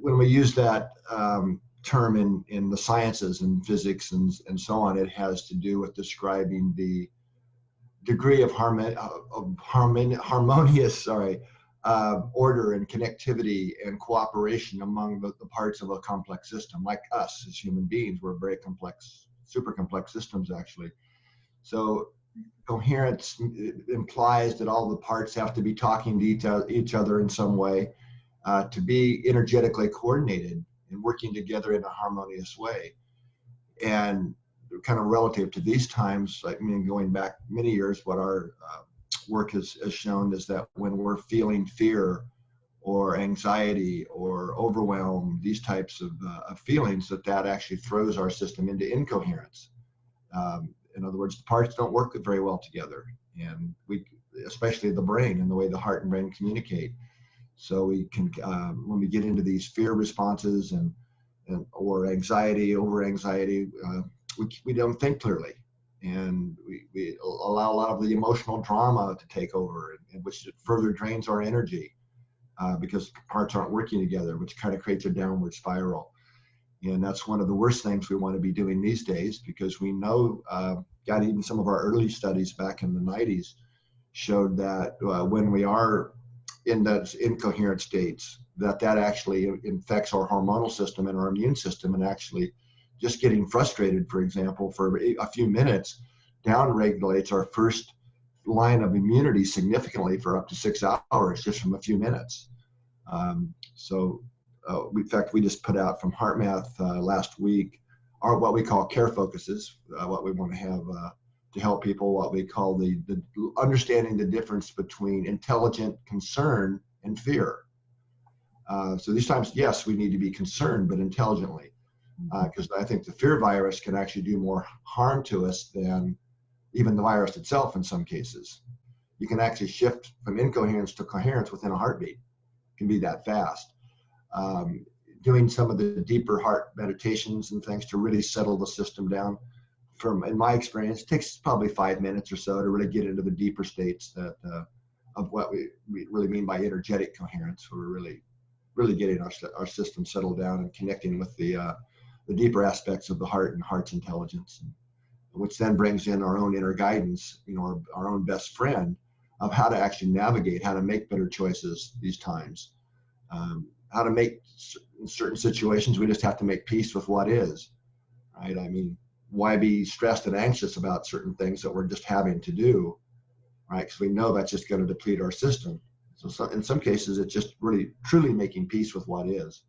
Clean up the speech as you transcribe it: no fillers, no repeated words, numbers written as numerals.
when we use that term in the sciences and physics and so on, it has to do with describing the degree of harmonious order and connectivity and cooperation among the parts of a complex system. Like us as human beings, we're very complex, super complex systems actually. So coherence implies that all the parts have to be talking to each other in some way, to be energetically coordinated and working together in a harmonious way. And kind of relative to these times, I mean, going back many years, what our work has shown is that when we're feeling fear or anxiety or overwhelm, these types of feelings, that actually throws our system into incoherence. In other words, the parts don't work very well together, and especially the brain and the way the heart and brain communicate. So we can, when we get into these fear responses or anxiety, over anxiety, we don't think clearly, and we allow a lot of the emotional drama to take over, and which further drains our energy because parts aren't working together, which kind of creates a downward spiral. And that's one of the worst things we want to be doing these days, because we know, got even some of our early studies back in the 90s showed that when we are in those incoherent states, that actually infects our hormonal system and our immune system, and actually just getting frustrated, for example, for a few minutes, down-regulates our first line of immunity significantly for up to 6 hours just from a few minutes. In fact, we just put out from HeartMath last week what we call care focuses, what we want to have to help people, what we call the understanding the difference between intelligent concern and fear. So these times, yes, we need to be concerned, but intelligently, because I think the fear virus can actually do more harm to us than even the virus itself in some cases. You can actually shift from incoherence to coherence within a heartbeat. It can be that fast. Doing some of the deeper heart meditations and things to really settle the system down, in my experience, it takes probably 5 minutes or so to really get into the deeper states of what we really mean by energetic coherence. We're really getting our system settled down and connecting with the deeper aspects of the heart and heart's intelligence, which then brings in our own inner guidance, our own best friend of how to actually navigate, how to make better choices these times. How to make, in certain situations, we just have to make peace with what is, right? I mean, why be stressed and anxious about certain things that we're just having to do, right? Because we know that's just going to deplete our system. So in some cases, it's just really, truly making peace with what is.